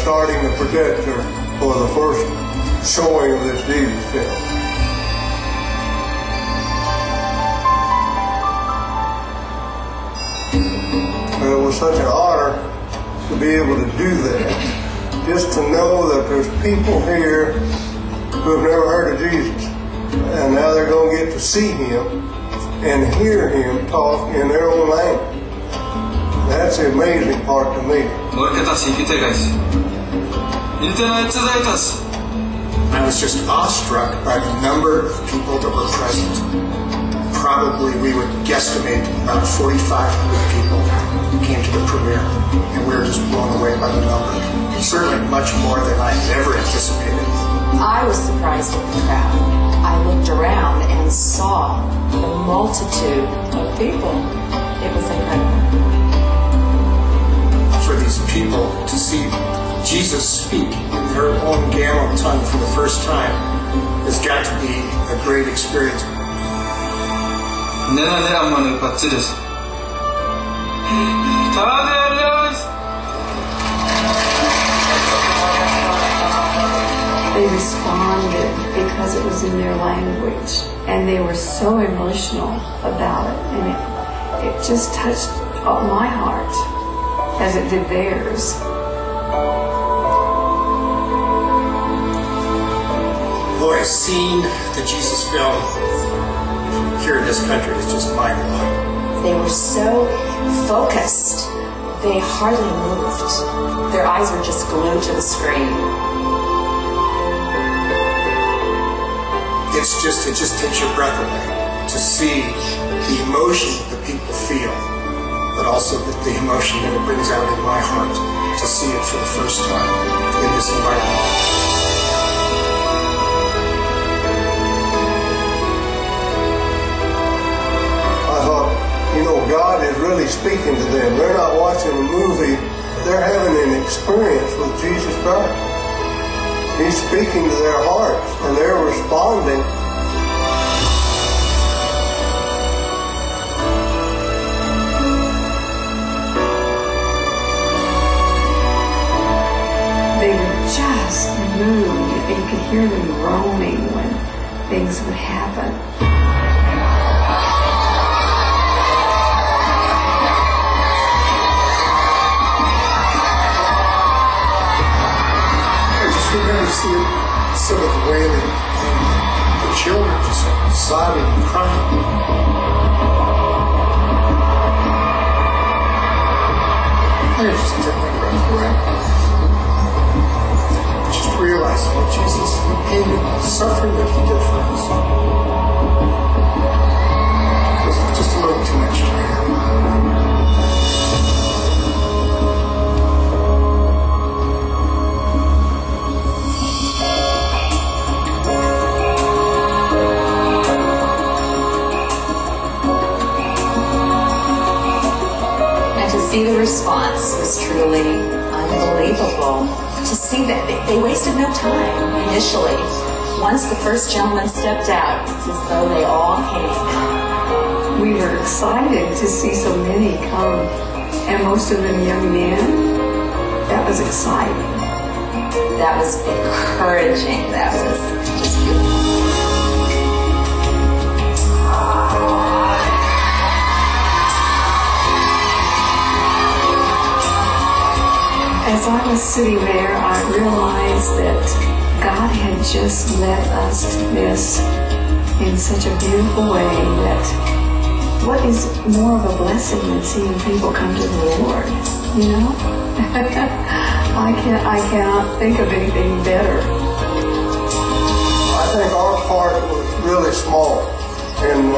starting the projector for the first showing of this Jesus film. And it was such an honor to be able to do that. Just to know that there's people here who have never heard of Jesus. And now they're going to get to see Him and hear Him talk in their own language. That's the amazing part to me. I was just awestruck by the number of people that were present. Probably we would guesstimate about 4,500 people came to the premiere, and we were just blown away by the number. Certainly much more than I had ever anticipated. I was surprised at the crowd. I looked around and saw the multitude of people. It was incredible. For these people to see Jesus speak in their own Gallic tongue for the first time has got to be a great experience. They responded because it was in their language, and they were so emotional about it, and it just touched my heart as it did theirs. Boy, seeing the Jesus film here in this country is just mind-blowing. They were so focused, they hardly moved. Their eyes were just glued to the screen. It just takes your breath away to see the emotion that the people feel, but also the emotion that it brings out in my heart to see it for the first time in this environment. I thought, God is really speaking to them. They're not watching a movie, they're having an experience with Jesus Christ. He's speaking to their hearts, and they're responding. They were just moved. You could hear them groaning when things would happen. You see some of the wailing and the children just sobbing and crying. I just took my breath away. Just realizing what Jesus, the pain and the suffering that He did for us. It was just a little too much to handle. See, the response was truly unbelievable. To see that they wasted no time initially. Once the first gentleman stepped out, it's as though they all came. We were excited to see so many come, and most of them young men. That was exciting. That was encouraging. That was just beautiful. As I was sitting there, I realized that God had just led us to this in such a beautiful way that what is more of a blessing than seeing people come to the Lord, I cannot think of anything better. I think our part was really small in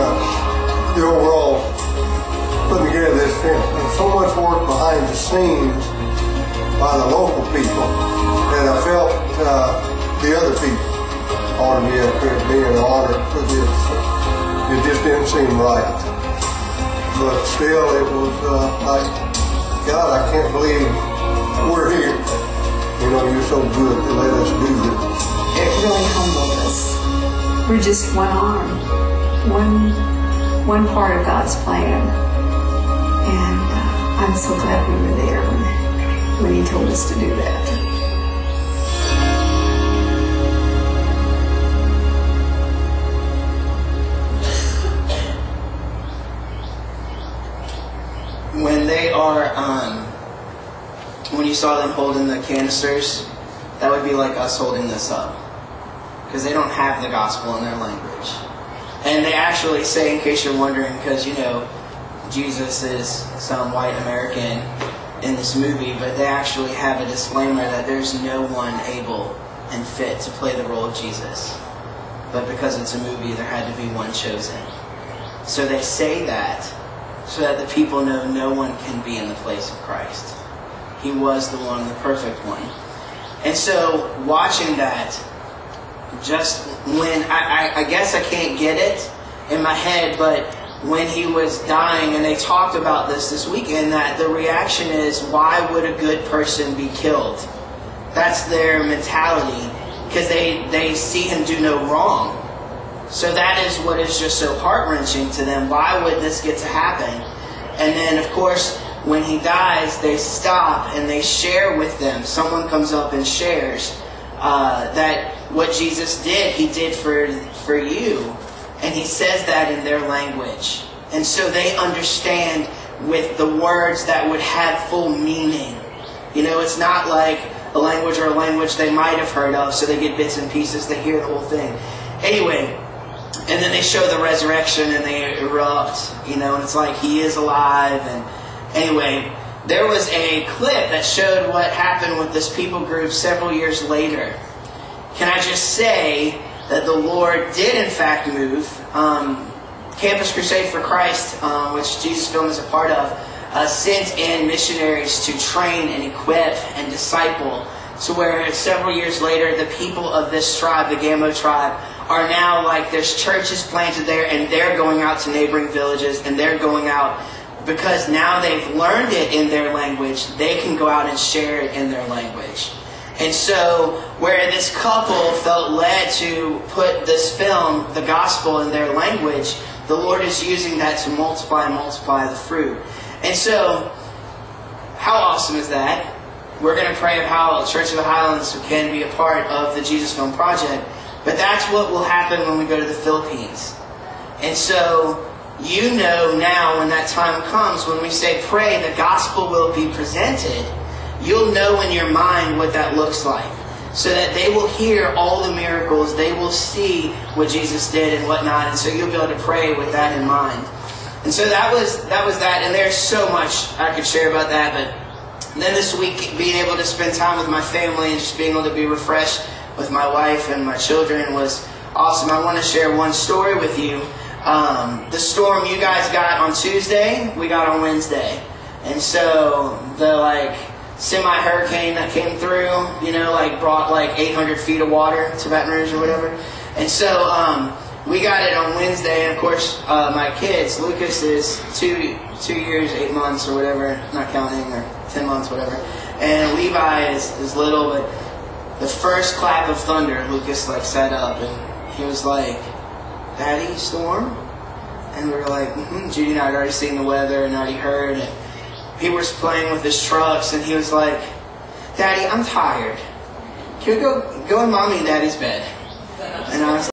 the overall putting together this film. There's so much work behind the scenes by the local people that I felt the other people ought to be up here being honored for this. It just didn't seem right. But still, it was like, God, I can't believe we're here. You're so good to let us do this. It really humbled us. We're just one arm, one part of God's plan. And I'm so glad we were there when He told us to do that. saw them holding the canisters, that would be like us holding this up. Because they don't have the gospel in their language. And they actually say, in case you're wondering, because, you know, Jesus is some white American in this movie, but they actually have a disclaimer that there's no one able and fit to play the role of Jesus. But because it's a movie, there had to be one chosen. So they say that so that the people know no one can be in the place of Christ. He was the one, the perfect one. And so watching that, just when, I guess I can't get it in my head, but when he was dying, and they talked about this weekend, that the reaction is, why would a good person be killed? That's their mentality, because they see him do no wrong. So that is what is just so heart-wrenching to them. Why would this get to happen? And then, of course, when he dies, they stop and they share with them. Someone comes up and shares that what Jesus did, he did for you. And he says that in their language. And so they understand with the words that would have full meaning. You know, it's not like a language they might have heard of, so they get bits and pieces, they hear the whole thing. Anyway, and then they show the resurrection and they erupt, you know, and it's like he is alive. And anyway, there was a clip that showed what happened with this people group several years later. Can I just say that the Lord did in fact move. Campus Crusade for Christ, which Jesus Film is a part of, sent in missionaries to train and equip and disciple, to where several years later the people of this tribe, the Gamo tribe, are now like, there's churches planted there, and they're going out to neighboring villages, and they're going out because now they've learned it in their language, they can go out and share it in their language. And so, where this couple felt led to put this film, the gospel, in their language, the Lord is using that to multiply the fruit. And so, how awesome is that? We're going to pray of how Church of the Highlands can be a part of the Jesus Film Project. But that's what will happen when we go to the Philippines. And so, you know now when that time comes, when we say pray, the gospel will be presented. You'll know in your mind what that looks like. So that they will hear all the miracles, they will see what Jesus did and whatnot, and so you'll be able to pray with that in mind. And so that was that, and there's so much I could share about that, but then this week, being able to spend time with my family and just being able to be refreshed with my wife and my children was awesome. I want to share one story with you. The storm you guys got on Tuesday, we got on Wednesday. And so the semi-hurricane that came through, you know, brought 800 feet of water to Baton Rouge or whatever. And so we got it on Wednesday, and of course my kids, Lucas is 2 years, 8 months or whatever, not counting, or 10 months, whatever. And Levi is little, but the first clap of thunder, Lucas sat up and he was like, "Daddy, storm?" And we were like, Judy and I had already seen the weather and already heard it. He was playing with his trucks, and he was like, "Daddy, I'm tired. Can we go in Mommy and Daddy's bed?" And I was